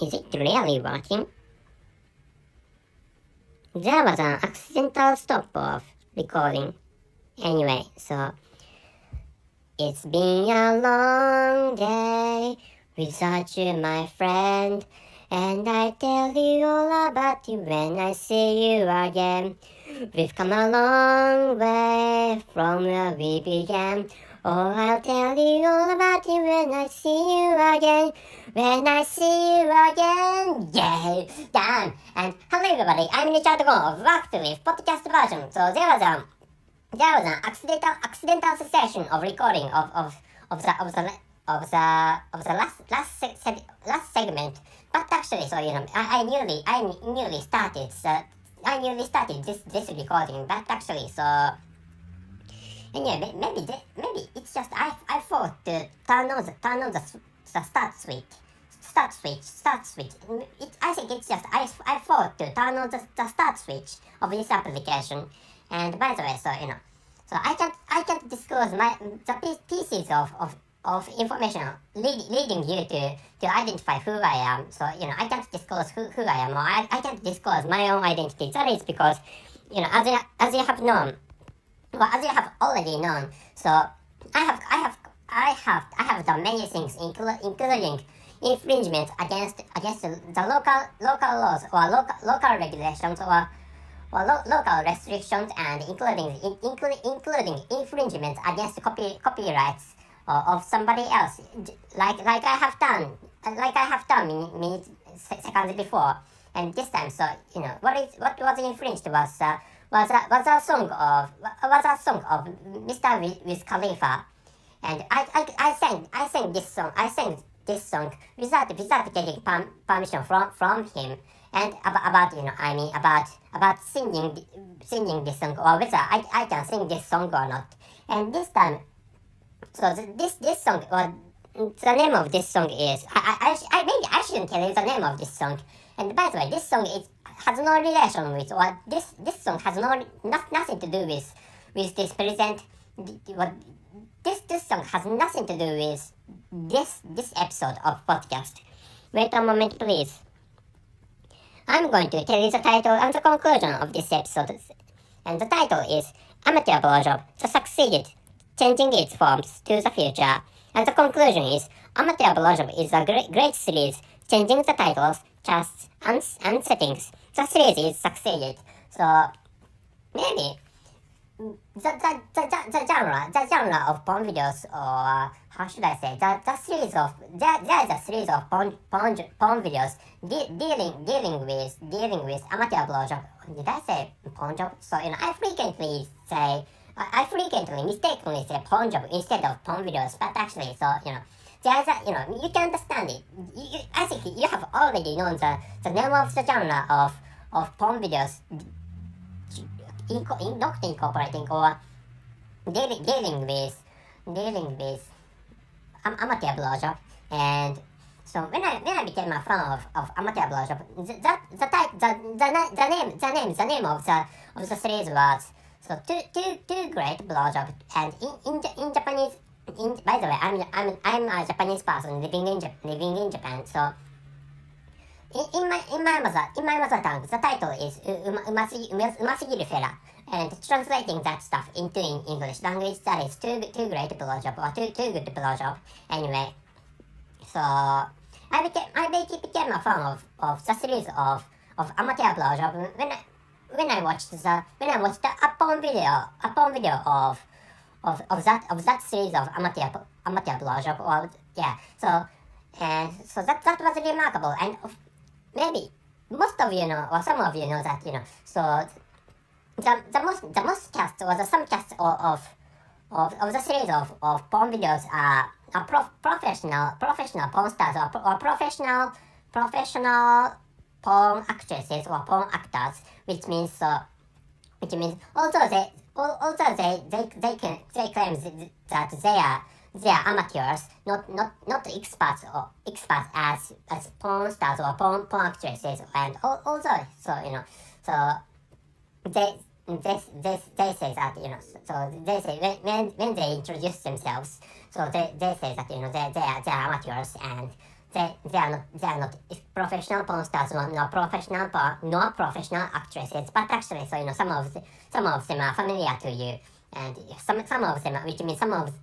Is it really working? There was an accidental stop of recording. Anyway, so it's been a long day without you, my friend, and I tell you all about you when I see you again. We've come a long way from where we began. Oh, I'll tell you all about you when I see you again. When I see you again, yay, done. And hello everybody, I'm Richard Go of Work to Live podcast version. So there was an accidental cessation of recording of the last segment. But actually, so I newly started this recording. But actually, so anyway, maybe it's just I thought to turn on the start switch. I think it's just I thought to turn on the start switch of this application. And by the way, so so I can't disclose the pieces of information leading you to identify who I am. So I can't disclose who I am, or I can't disclose my own identity. That is because as you have known, well, as you have already known, so I have done many things, including infringement against the local laws or local regulations or local restrictions, and including infringement against copyrights of somebody else, like I have done minutes seconds before. And this time, so what was infringed was a song of Mr. Wiz Khalifa, and I sang this song without getting permission from him, and about singing this song, or whether I can sing this song or not. And this time, so this song, or the name of this song is maybe I shouldn't tell you the name of this song. And by the way, this song has no relation with, or this song has nothing to do with this present. This song has nothing to do with this episode of podcast. Wait a moment, please. I'm going to tell you the title and the conclusion of this episode. And the title is Amateur Blowjob that Succeeded, Changing Its Forms to the Future. And the conclusion is Amateur Blowjob is a great series, changing the titles, casts, and settings. The series is succeeded. So maybe the genre of porn videos, or how should I say, there is a series of porn videos dealing with amateur blowjob. Did I say porn job? So I frequently mistakenly say porn job instead of porn videos, but actually, so there's you can understand it. I think you have already known the name of the genre of porn videos, not incorporating or dealing with amateur blowjob. And so when I became a fan of amateur blowjob, the name of the series was so two great blowjob. And in Japanese, by the way, I'm a Japanese person living in Japan. So in my mother tongue, the title is Umasigiru Fera, and translating that stuff into English language, that is too great blowjob, or too good blowjob. Anyway, so I became a fan of the series of amateur blowjob when I watched a porn video of that series of amateur blowjob. Or yeah, so that was remarkable. And maybe most of you know, or some of you know that so the most cast, or some cast of the series of porn videos are professional porn stars, or professional porn actresses or porn actors, which means although they claim that they are amateurs, not experts as porn stars or porn actresses. And also, so they say that so they say when they introduce themselves, so they say that they are amateurs, and they are not professional porn stars, nor professional actresses, but actually, so some of them are familiar to you, and some of them, which means some of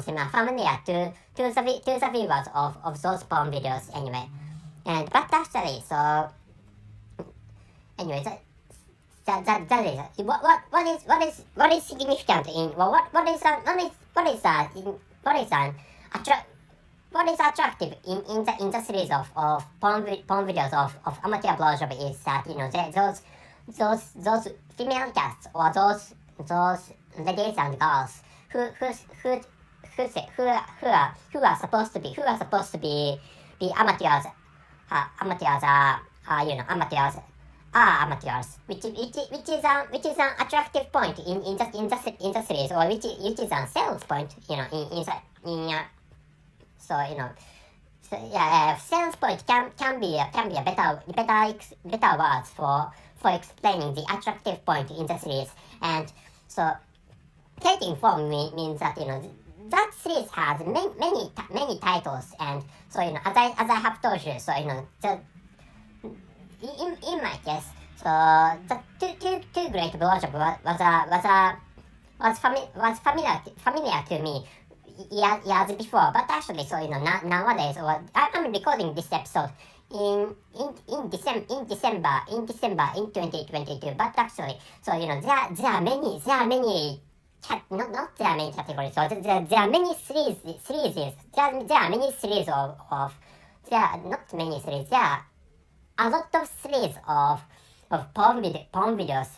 them are familiar to the viewers of those porn videos anyway. And but actually, so anyway, that is what is significant in what is attractive in the series of porn videos of amateur blowjob is that those female casts, or those ladies and girls who are supposed to be amateurs, amateurs, which is an attractive point in the series, or which is a sales point, sales point can be a better words for explaining the attractive point in the series. And so taking form means that that series has many titles, and so as I have told you, so in my case, so the two great blowjob was familiar to me years before, but actually, so nowadays, or I'm recording this episode in December in 2022, but actually, so there are many not there are many categories, so there are many series there are many series of there are not many series, there are a lot of series of porn videos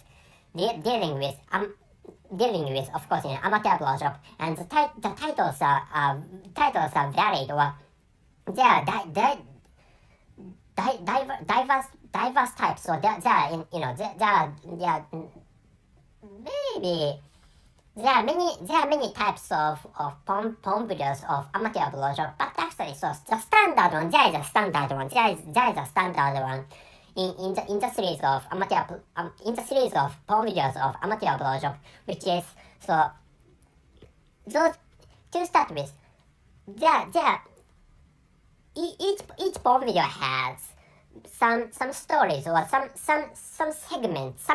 dealing with of course amateur blowjob, and the titles are varied, or they are diverse types. So there are maybe there are many types of porn videos of amateur blowjob, but actually, so the standard one, there is a standard one in the series of porn videos of amateur blowjob, which is, so those to start with, each porn video has some stories, or some segments,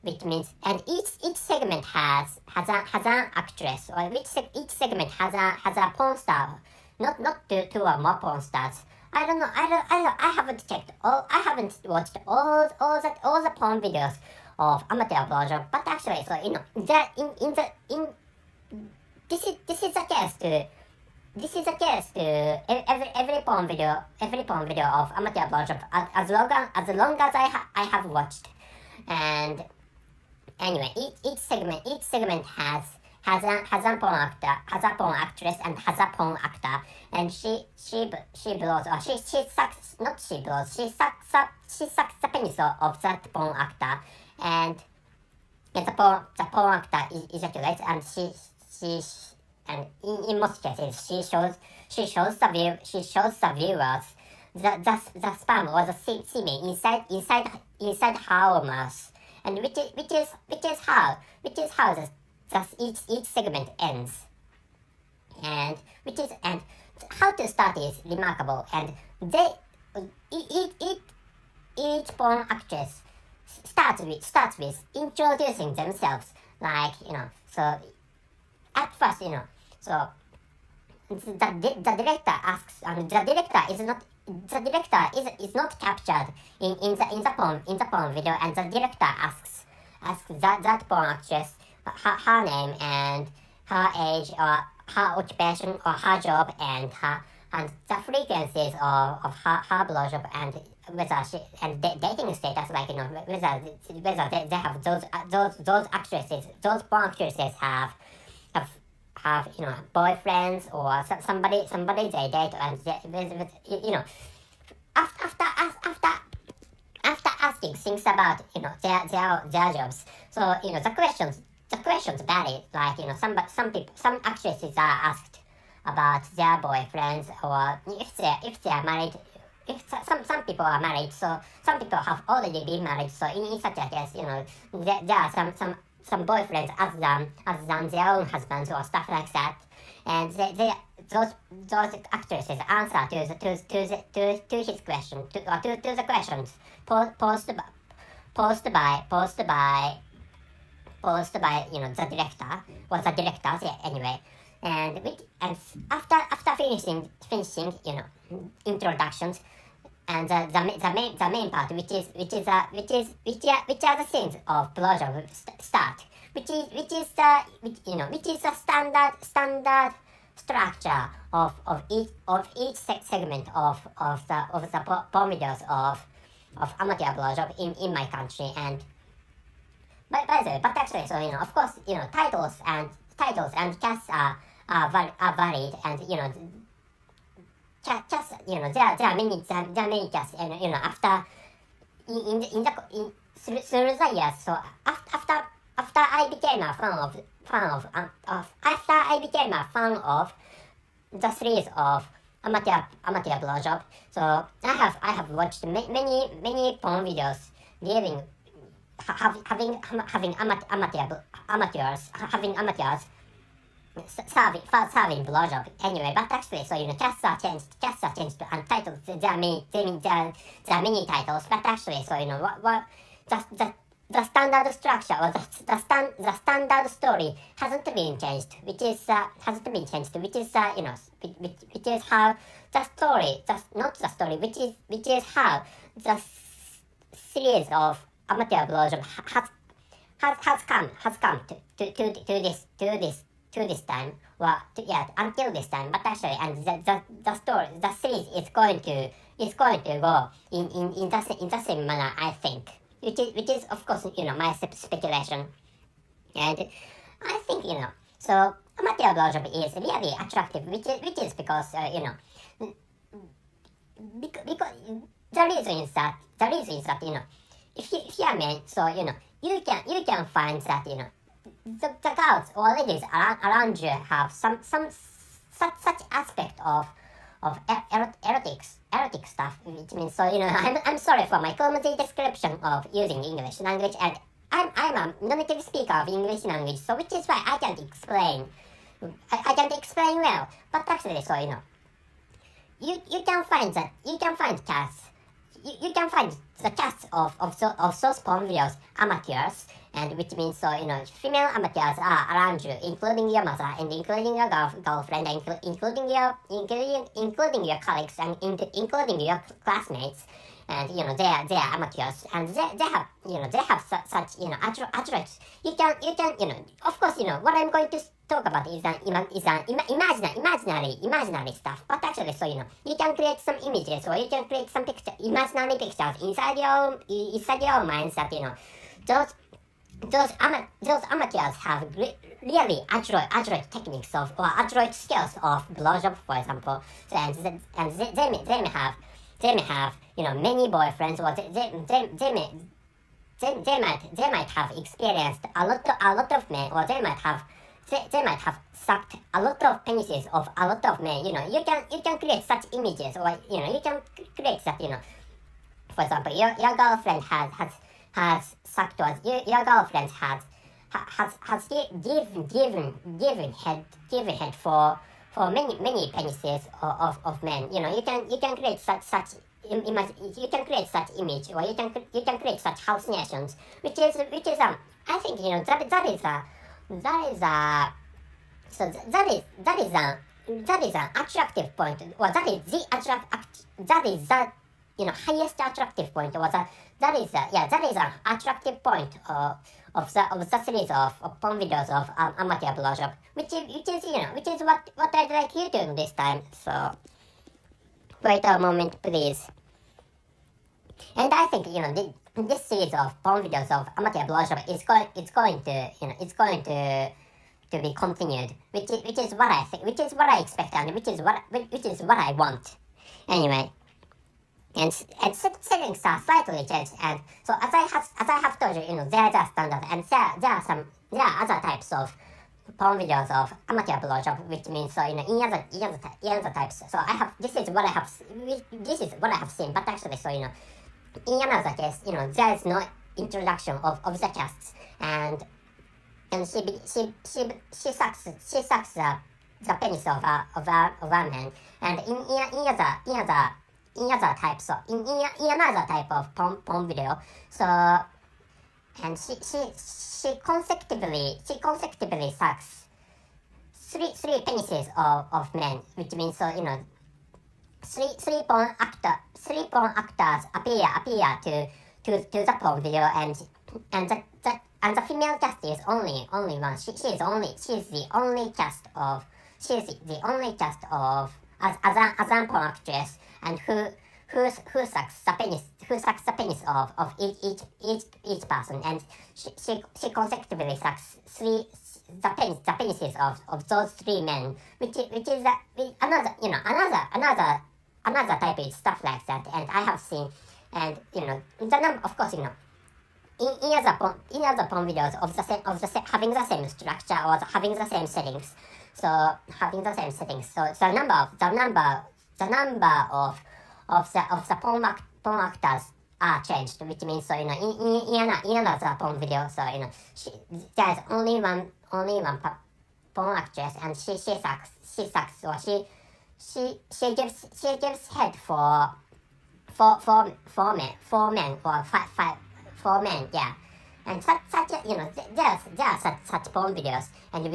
which means, and each segment has an actress, or each segment has a porn star, not two or more porn stars. I don't know. I haven't checked all. I haven't watched all the porn videos of amateur blowjob. But actually, so this is the case to. This is the case to every porn video of amateur blowjob, as long as I have watched. And anyway, each segment has a porn actress and has a porn actor, and she blows, or she sucks the penis of that porn actor, and the porn actor ejaculates, and and in most cases she shows the viewers the sperm or the semen inside her mouth, and which is how each segment ends, and how to start is remarkable, and each porn actress starts with introducing themselves, like so at first so the director asks, and the director is not captured in the porn video, and the director asks that porn actress her name and her age, or her occupation, or her job, and the frequencies of her blowjob, and whether she and dating status, like whether they have those actresses, those porn actresses have boyfriends, or somebody they date, and after asking things about their jobs, so the questions vary, like some actresses are asked about their boyfriends, or if they are married. If some people are married, so some people have already been married, so in such a case, there are some boyfriends other than their own husbands, or stuff like that, and those actresses answer to his question to the questions posed by the director or the directors, yeah, anyway. And after finishing introductions and the main part, which are the scenes of blowjob start, which is the standard structure of each segment of the porn videos of amateur blowjob in my country. And by the way, but actually, so of course, titles and casts are varied, and casts, there are many casts, and after through the years. So after I became a fan of the series of amateur blowjob, so I have watched many porn videos giving having amateurs serving blowjob anyway. But actually, so casts are changed and titles, there are many titles, but actually, so what the standard structure or the standard story hasn't been changed, which is how the story, not the story, which is how the series of amateur blowjob has come to this time, well, until this time. But actually, and the story, the series is going to go in the same manner, I think, which is of course my speculation. And I think so amateur blowjob is really attractive, which is because because the reason is that if you are men, so you can find that the girls or ladies around you have some such aspect of erotic stuff, which means, so I'm sorry for my clumsy description of using English language, and I'm a non-native speaker of English language, so which is why I can't explain well. But actually, so you can find casts. You can find the casts of those porn videos amateurs, and which means, so female amateurs are around you, including your mother and including your girlfriend, and including your colleagues and including your classmates, and they are amateurs, and they have such attributes. You can of course what I'm going to talk about is imaginary stuff, but actually, so you can create some images, or you can create some imaginary pictures inside your minds, that those amateurs have really adroit techniques of, or adroit skills of blowjob, for example. So, and they may have many boyfriends, or they might have experienced a lot of men, or they might have sucked a lot of penises of a lot of men. You can create such images, or you can create that. For example, your girlfriend has sucked, or your girlfriend has given head for many penises of men. You can create such image, you can create such image, or you can create such hallucinations, which is I think that is an attractive point, or that is the highest attractive point, or that is an attractive point of the series of porn videos of amateur blowjob, which is what I'd like you to do this time. So wait a moment, please. And I think this series of porn videos of amateur blowjob is going to be continued, which is what I think, which is what I expect, and which is what I want. Anyway, and settings are slightly changed, and so as I have told you, there's a standard, and there are other types of porn videos of amateur blowjob, which means, so in other types. So this is what I have seen, but actually, so in another case, there is no introduction of the casts, and she sucks the penis of a man, and in other types of in another type of porn video. So and she consecutively sucks three penises of men, which means so three porn actors appear to the porn video, and the female cast is only one. She's the only cast of as an porn actress, and who sucks the penis of each person, and she consecutively sucks the penises of those three men, which is another type of stuff like that, and I have seen, and the number, of course, in other porn videos having the same structure or having the same settings, so the number of the porn actors are changed, which means so in another porn video, so there's only one porn actress, and she sucks, or she gives head for men, or four men, yeah. And there are such porn videos, and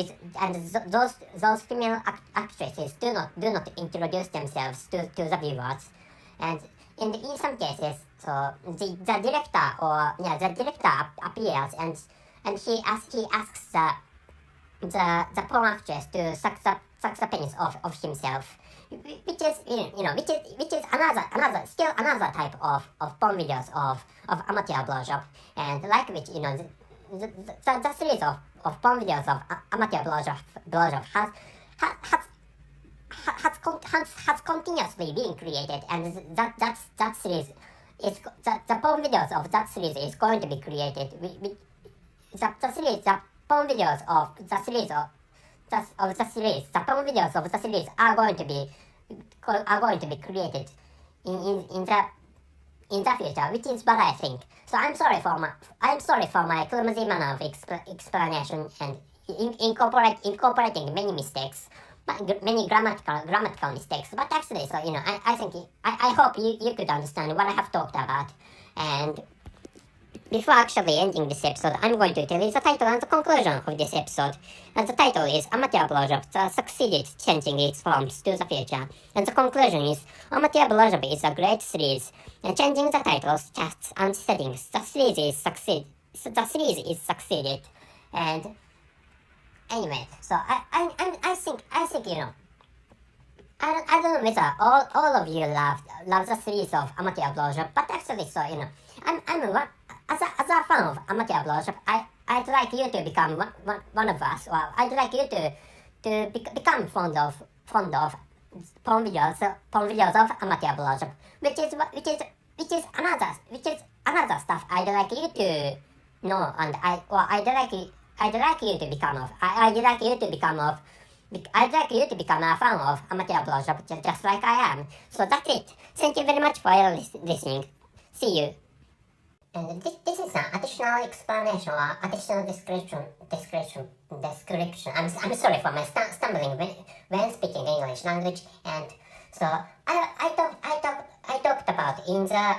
those female actresses do not introduce themselves to the viewers, and in some cases, so the director appears, and he asks the porn actress to suck the penis of himself, which is another type of porn videos of amateur blowjob, and like which the series of porn videos of amateur blowjob has continuously been created, and that series is the porn videos of that series is going to be created. The porn videos of the series the porn videos of the series are going to be created in the future, which is what I think. So I'm sorry for my clumsy manner of explanation and incorporating many mistakes, many grammatical mistakes. But actually, so I think I hope you could understand what I have talked about. And before actually ending this episode, I'm going to tell you the title and the conclusion of this episode. And the title is Amateur Blowjob succeeded changing its forms to the future. And the conclusion is Amateur Blowjob is a great series, and changing the titles, casts, and settings, the series is succeeded. And anyway, so I think I don't know whether all of you love the series of Amateur Blowjob, but actually, so I'm one. As a fan of amateur blowjob, I'd like you to become one of us, or I'd like you to become fond of porn videos of amateur blowjob, which is another stuff I'd like you to know, and I'd like you to become a fan of amateur blowjob, just like I am. So that's it. Thank you very much for listening. See you. And this is an additional explanation or additional description. I'm sorry for my stumbling when speaking English language. And so I talked about in the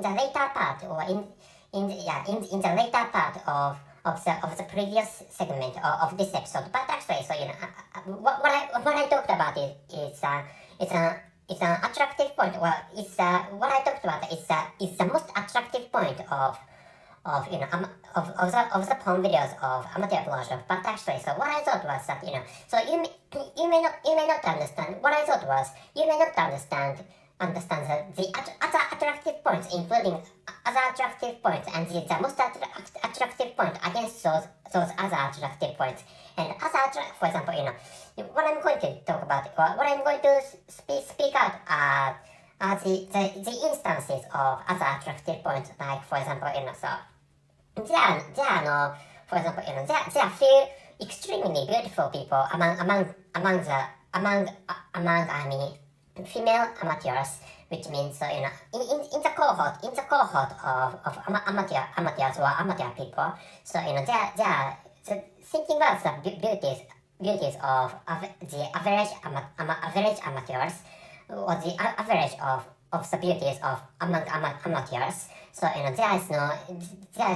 later part, or in the later part of the previous segment of this episode. But actually, so what I talked about it's an attractive point. Well, what I talked about is the most attractive point of the porn videos of amateur blowjob. But actually, so what I thought was that so you may not understand. What I thought was you may not understand the other attractive points, including other attractive points, and the most attractive point against those other attractive points. And for example, what I'm going to talk about, or what I'm going to speak out are the instances of other attractive points. Like, for example, so there are few extremely beautiful people among female amateurs, which means so in the cohort of amateurs or amateur people. So there are thinking about the beauties of the average average amateurs, or the average of the beauties of among amateurs. So there is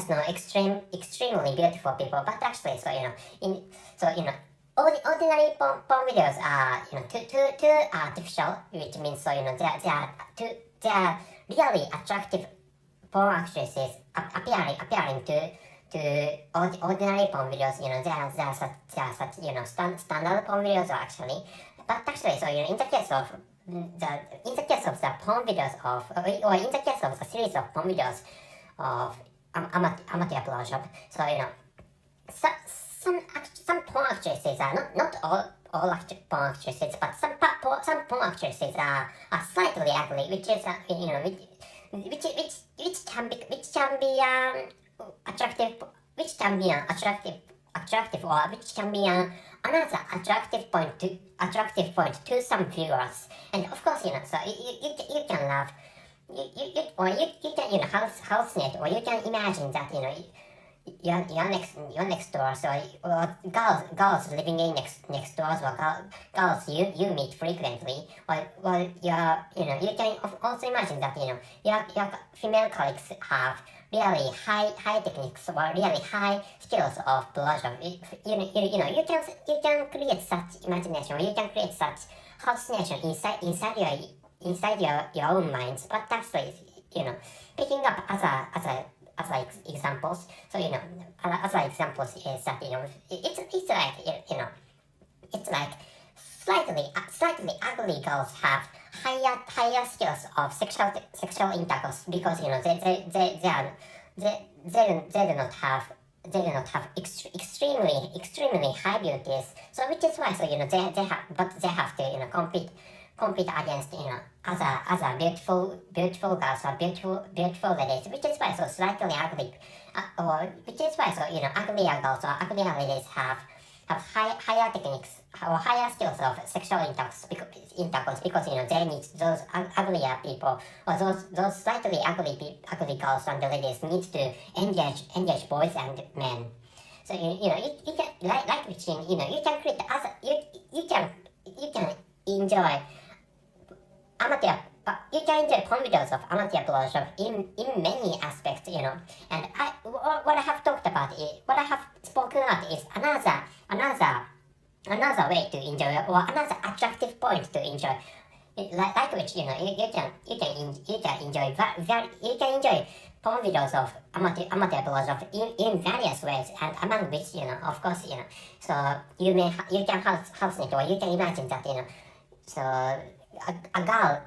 no extremely beautiful people, but actually, ordinary porn videos are too artificial, which means they are really attractive porn actresses appearing to ordinary porn videos. They are such standard porn videos actually, but actually, in the case of the porn videos of, or in the case of the series of porn videos of amateur blowjob, some porn actresses are not all porn actresses, but some porn actresses are slightly ugly, which is which can be attractive, or which can be another attractive point to some viewers. And of course, so you can love, you can hallucinate, or you can imagine that your next door, or girls living in next doors, or girls you meet frequently, or you can also imagine that your female colleagues have really high techniques, or really high skills of blowjob. You can create such imagination, or you can create such hallucination inside your own minds. But actually, picking up other examples. So other examples is that it's like slightly ugly girls have higher skills of sexual intercourse, because they do not have extremely high beauties. So which is why they have to compete against other beautiful girls, or beautiful ladies, which is why slightly ugly, or which is why uglier girls or uglier ladies have higher techniques or higher skills of sexual intercourse, because they need those uglier people, or those slightly ugly girls and the ladies need to engage boys and men. So you can like Richie, you can create you can enjoy amateur. You can enjoy porn videos of amateur blowjob in many aspects, And what I have talked about what I have spoken about is another way to enjoy, or another attractive point to enjoy. Like which you can enjoy porn videos of amateur blowjob in various ways, and among which of course so you can hallucinate, or you can imagine that so a girl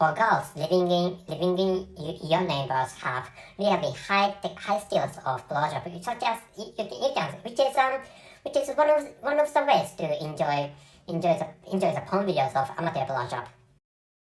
or girls living in your neighbors have really high skills of blowjob, such as which is one of the ways to enjoy the porn videos of amateur blowjob.